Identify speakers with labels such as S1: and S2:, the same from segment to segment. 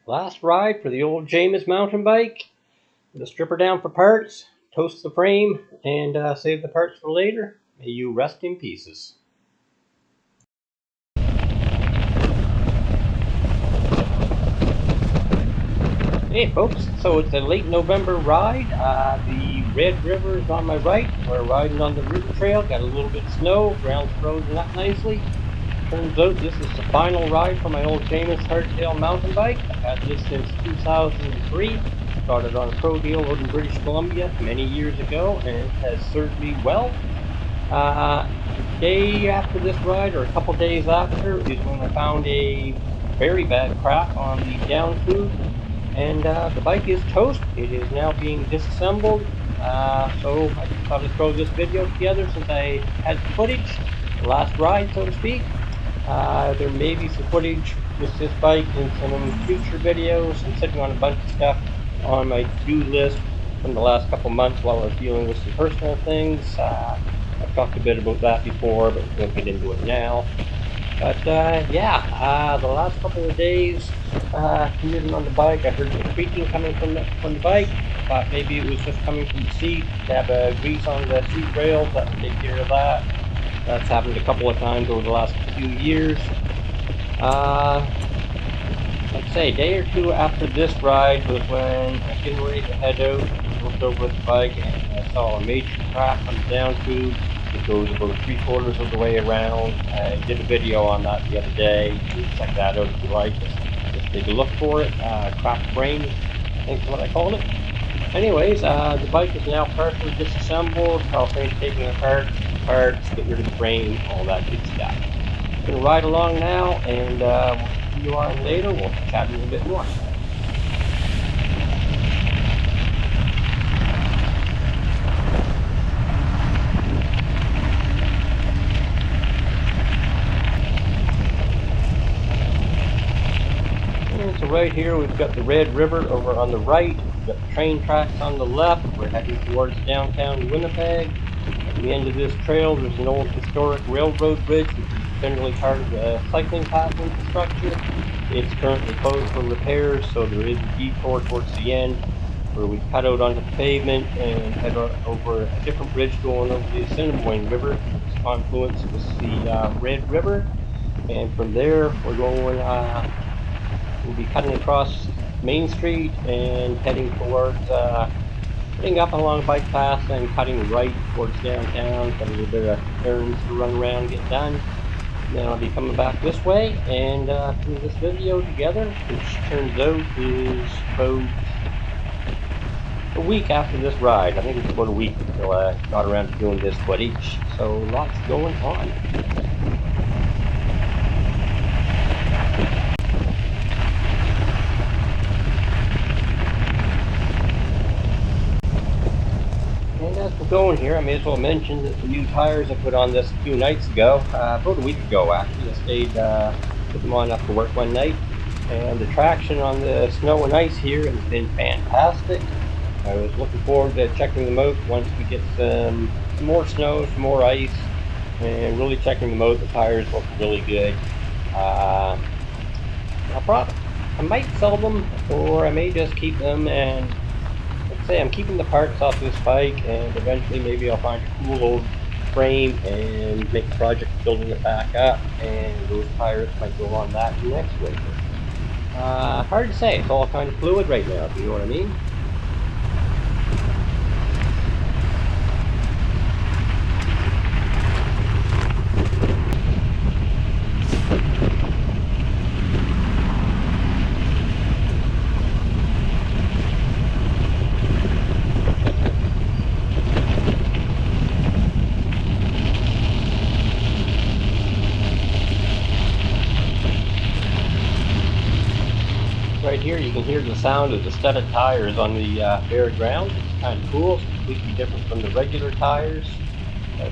S1: Last ride for the old James mountain bike. Gonna strip her down for parts, toast the frame, and save the parts for later. May you rest in pieces. Hey folks, so it's a late November ride. The Red River is on my right. We're riding on the river trail, got a little bit of snow, ground's frozen up nicely. Turns out this is the final ride for my old James hardtail mountain bike. I've had this since 2003. Started on a pro deal out in British Columbia many years ago, and it has served me well. The day after this ride, or a couple days after, is when I found a very bad crack on the down tube, and the bike is toast. It is now being disassembled. So I just thought I'd throw this video together since I had footage, the last ride, so to speak. There may be some footage with this bike in some future videos. I'm sitting on a bunch of stuff on my to-do list from the last couple months while I was dealing with some personal things. I've talked a bit about that before, but we won't get into it now. But the last couple of days commuting on the bike, I heard the creaking coming from the bike. Thought maybe it was just coming from the seat. Have grease on the seat rails, that would take care of that. That's happened a couple of times over the last few years. Let's say a day or two after this ride was when I was getting ready to head out. I looked over at the bike and I saw a major crack on the down tube. It goes about 3/4 of the way around. I did a video on that the other day. You can check that out if you like. Just take a look for it. Cracked frame, I think is what I called it. Anyways, the bike is now partially disassembled. Power frame's taken apart, parts, get rid of the frame, all that good stuff. I'm gonna ride along now, and we'll see you on later. We'll chat a little bit more. So right here we've got the Red River over on the right. We've got the train tracks on the left. We're heading towards downtown Winnipeg. At the end of this trail there's an old historic railroad bridge, which is generally part of the cycling path infrastructure. It's currently closed for repairs, so there is a detour towards the end where we cut out onto the pavement and head over a different bridge going over the Assiniboine River. Its confluence with the Red River, and from there we're going we'll be cutting across Main Street and heading towards, heading up along bike paths and cutting right towards downtown. Got a little bit of errands to run around, get done. And then I'll be coming back this way and do this video together, which turns out is about a week after this ride. I think it's about a week until I got around to doing this footage. So lots going on. Going here, I may as well mention that the new tires I put on this a few nights ago, about a week ago actually. I stayed, put them on after work one night, and the traction on the snow and ice here has been fantastic. I was looking forward to checking them out once we get some more snow, some more ice, and really checking them out. The tires look really good. I might sell them, or I may just keep them and I'm keeping the parts off this bike, and eventually maybe I'll find a cool old frame and make a project building it back up, and those tires might go on that next winter. Hard to say. It's all kind of fluid right now, if you know what I mean. Right here you can hear the sound of the studded tires on the bare ground. It's kind of cool. It's completely different from the regular tires.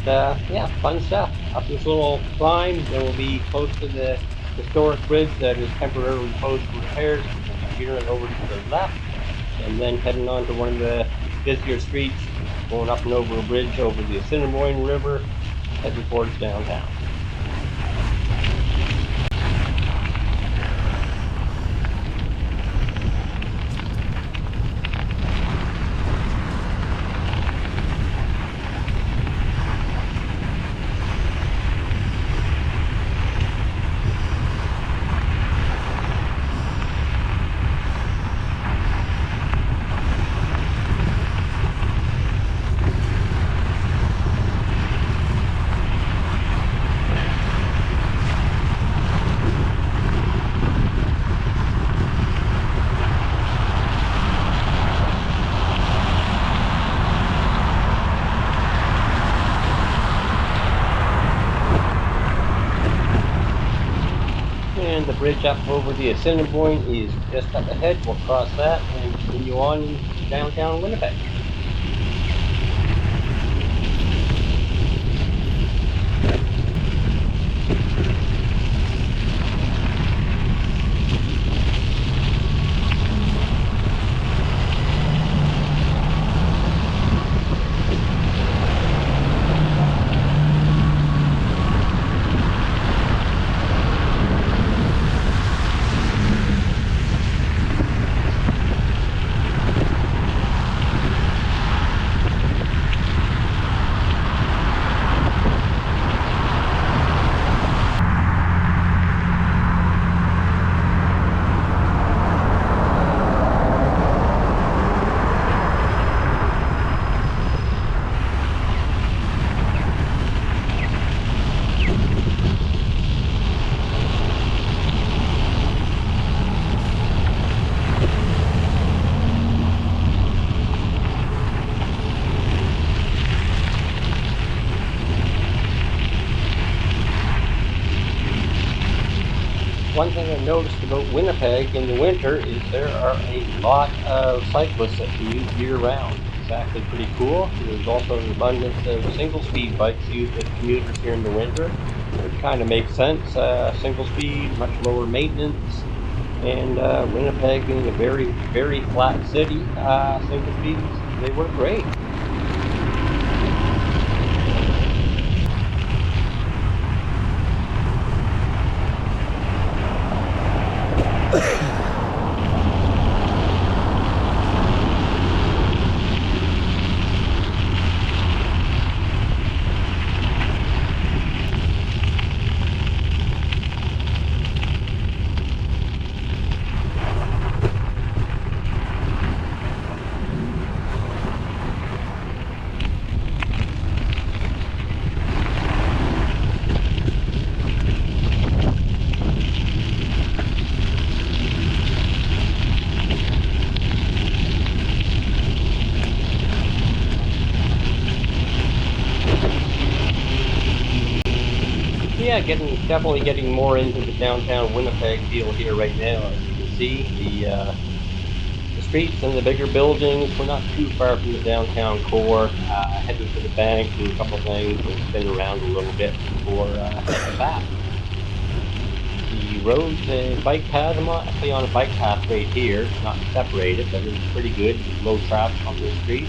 S1: But yeah, fun stuff. Up this little climb, then we'll be close to the historic bridge that is temporarily closed for repairs. We'll be veering over to the left, and then heading on to one of the busier streets, going up and over a bridge over the Assiniboine River, heading towards downtown. And the bridge up over the Assiniboine is just up ahead. We'll cross that and continue on in downtown Winnipeg. One thing I've noticed about Winnipeg in the winter is there are a lot of cyclists that commute year-round. It's actually pretty cool. There's also an abundance of single-speed bikes used as commuters here in the winter, which kind of makes sense. Single-speed, much lower maintenance, and Winnipeg being a very, very flat city, single-speeds, they work great. Yeah, definitely getting more into the downtown Winnipeg feel here right now. As you can see, the streets and the bigger buildings. We're not too far from the downtown core. Heading to the bank, do a couple things, and spin around a little bit before heading back. The roads and bike path. I'm actually on a bike path right here. It's not separated, but it's pretty good. Low traffic on the street.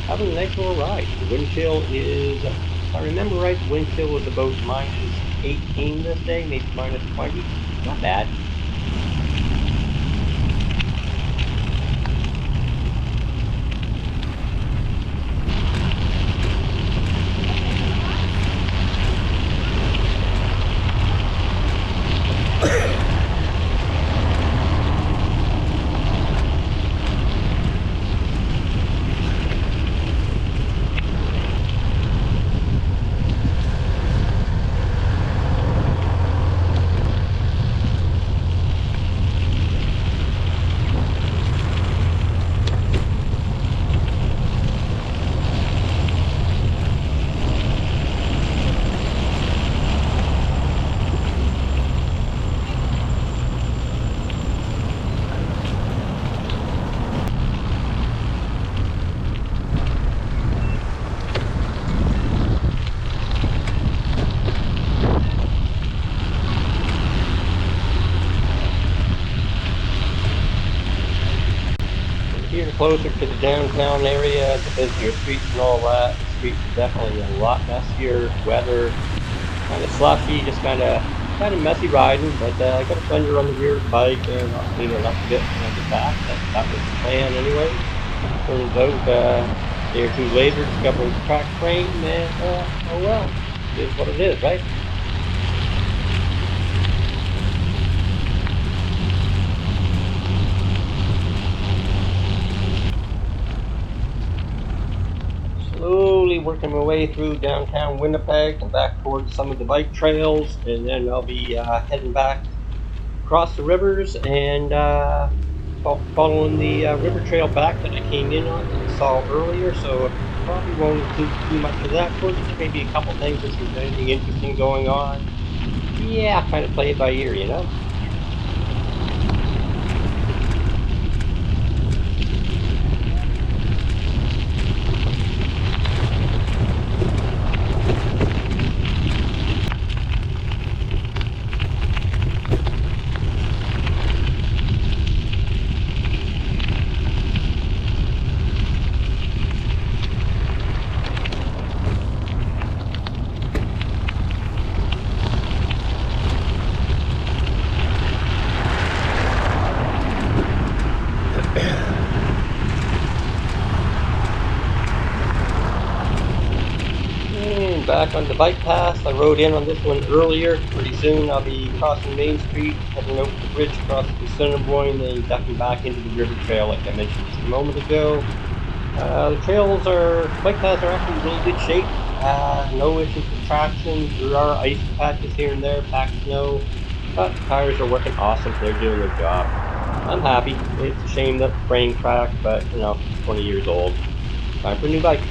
S1: Having a nice little ride. The wind chill is, if I remember right, the wind chill was about minus 18 this day, maybe minus 20. Not bad. Here closer to the downtown area, the busier streets and all that. The streets are definitely a lot messier. Weather kind of slushy, just kind of messy riding. But I got a fender on the rear of the bike, and I'll clean it up a bit when I get back. That was the plan anyway. Turns out a day or two later, discovering the cracked frame, and oh well, it is what it is, right? Slowly working my way through downtown Winnipeg and back towards some of the bike trails, and then I'll be heading back across the rivers and following the river trail back that I came in on and saw earlier. So probably won't include too much of that footage. Maybe a couple things if there's anything interesting going on. yeah, kind of play it by ear, you know? And back on the bike path, I rode in on this one earlier. Pretty soon I'll be crossing Main Street, heading over the bridge across the Assiniboine, then ducking back into the river trail like I mentioned just a moment ago. The bike paths are actually in really good shape. No issues with traction. There are ice patches here and there, packed snow, but the tires are working awesome. They're doing their job. I'm happy. It's a shame that the frame cracked, but 20 years old. Time for a new bike.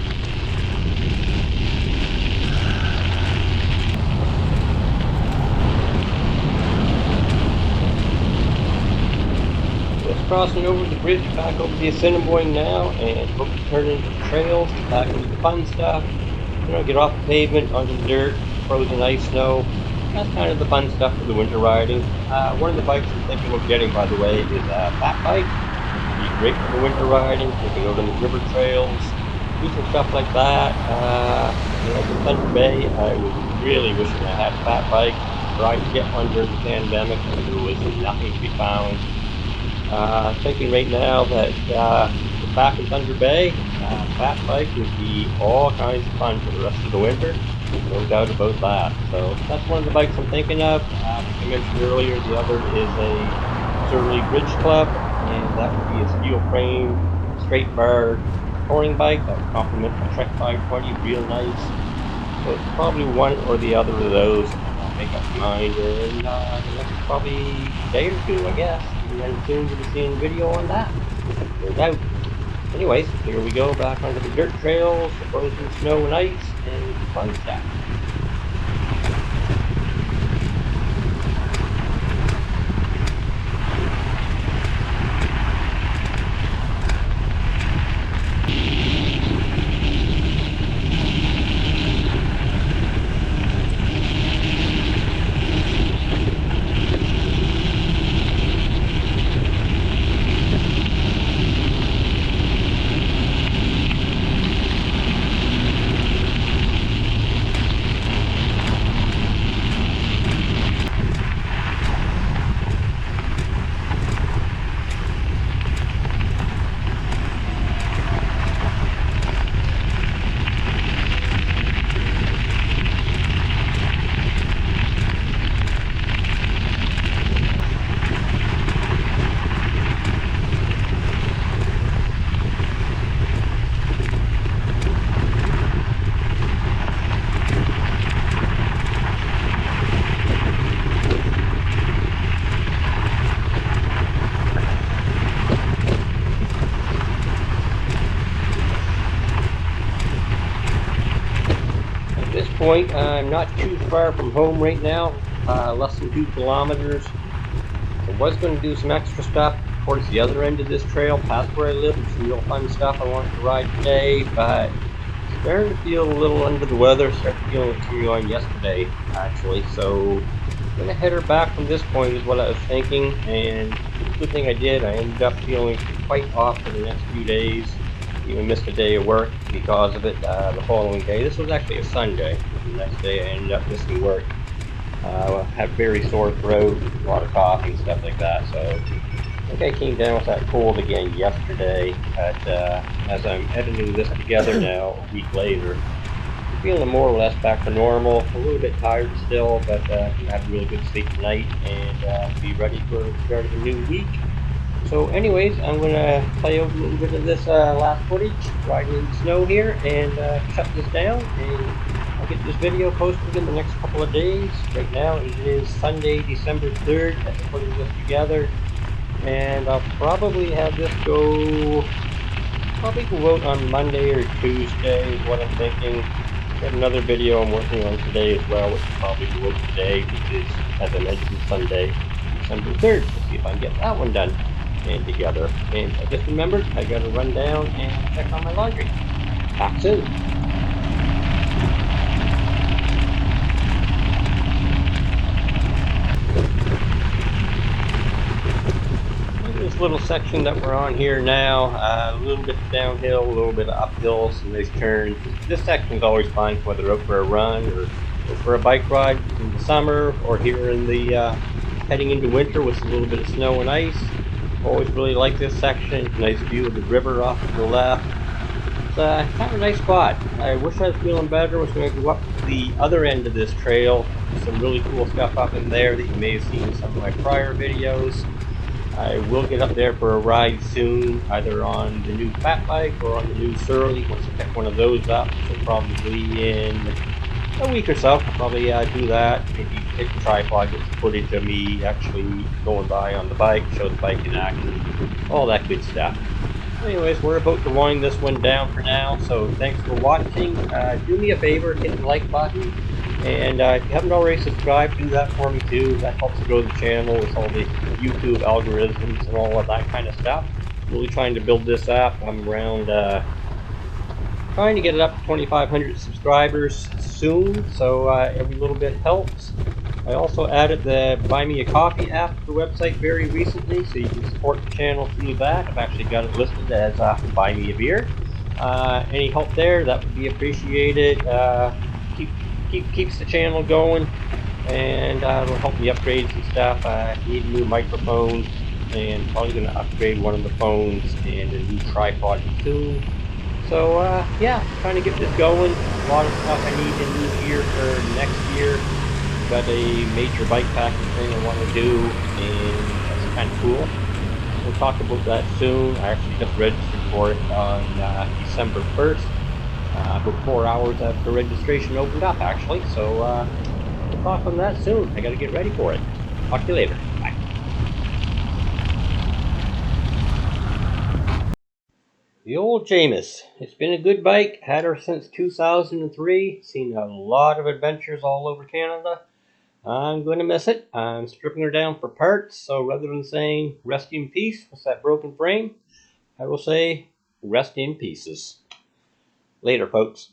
S1: Just crossing over the bridge back over the Assiniboine now, and hope to turn into the trails, back into the fun stuff. Get off the pavement onto the dirt, frozen ice, snow. That's kind of the fun stuff for the winter riding. One of the bikes I'm thinking of getting, by the way, is a fat bike. It'd be great for the winter riding. You can go to the river trails, do some stuff like that. In Thunder Bay, I was really wishing I had a fat bike. Tried to get one during the pandemic, and there was nothing to be found. Thinking right now that back in Thunder Bay, fat bike would be all kinds of fun for the rest of the winter. No doubt about that. So that's one of the bikes I'm thinking of. Like I mentioned earlier, the other is a Surly Bridge Club, and that would be a steel frame, straight bar touring bike that would complement my Trek 520 real nice. So it's probably one or the other of those. I'll make up my mind in the next probably day or two, I guess. And then soon you'll be seeing a video on that. No doubt. Anyways, here we go back onto the dirt trails, the frozen snow and ice, and fun stuff. Point, I'm not too far from home right now, less than 2 kilometers. I was going to do some extra stuff towards the other end of this trail, past where I live. Some real fun stuff I wanted to ride today, but starting to feel a little under the weather. Started feeling it coming on yesterday, actually. So I'm going to head her back from this point is what I was thinking, and the good thing I did, I ended up feeling quite off for the next few days. Even missed a day of work because of it the following day. This was actually a Sunday. The next day I ended up missing work. Had very sore throat, a lot of cough and stuff like that. So I think I came down with that cold again yesterday. But as I'm editing this together now, a week later, I'm feeling more or less back to normal. A little bit tired still, but had a really good sleep tonight and be ready for the start of a new week. So anyways, I'm going to play over a little bit of this last footage, riding in the snow here, and shut this down, and I'll get this video posted in the next couple of days. Right now it is Sunday, December 3rd, that I'm putting this together, and I'll probably have this go out on Monday or Tuesday is what I'm thinking. Got another video I'm working on today as well, which will probably go out today, which is as I mentioned, Sunday, December 3rd. We'll see if I can get that one done and together. And I just remembered I gotta run down and check on my laundry. Back soon. This little section that we're on here now, a little bit downhill, a little bit uphill, some nice turns. This section is always fun, whether out for a run or for a bike ride in the summer, or here in the heading into winter with a little bit of snow and ice. Always really like this section. Nice view of the river off to the left. It's kind of a nice spot. I wish I was feeling better. I was going to go up to the other end of this trail. Some really cool stuff up in there that you may have seen in some of my prior videos. I will get up there for a ride soon, either on the new fat bike or on the new Surly. Once I pick one of those up, so probably in a week or so, I'll probably do that. Maybe take the tripod, get some footage of me actually going by on the bike, show the bike in action, all that good stuff. Anyways, we're about to wind this one down for now, so thanks for watching. Do me a favor, hit the like button, and if you haven't already subscribed, do that for me too. That helps grow the channel with all the YouTube algorithms and all of that kind of stuff. Really trying to build this up. I'm around trying to get it up to 2,500 subscribers soon, so every little bit helps. I also added the Buy Me a Coffee app to the website very recently, so you can support the channel through that. I've actually got it listed as Buy Me a Beer. Any help there, that would be appreciated. Keeps the channel going, and it'll help me upgrade some stuff. I need a new microphone, and probably going to upgrade one of the phones and a new tripod soon. So yeah, trying to get this going. A lot of stuff I need in new gear for next year. Got a major bike packing thing I want to do, and that's kind of cool. We'll talk about that soon. I actually just registered for it on December 1st. About 4 hours after registration opened up, actually. So we'll talk on that soon. I got to get ready for it. Talk to you later. Bye. The old Jameis. It's been a good bike. Had her since 2003. Seen a lot of adventures all over Canada. I'm going to miss it. I'm stripping her down for parts, so rather than saying rest in peace with that broken frame, I will say rest in pieces. Later, folks.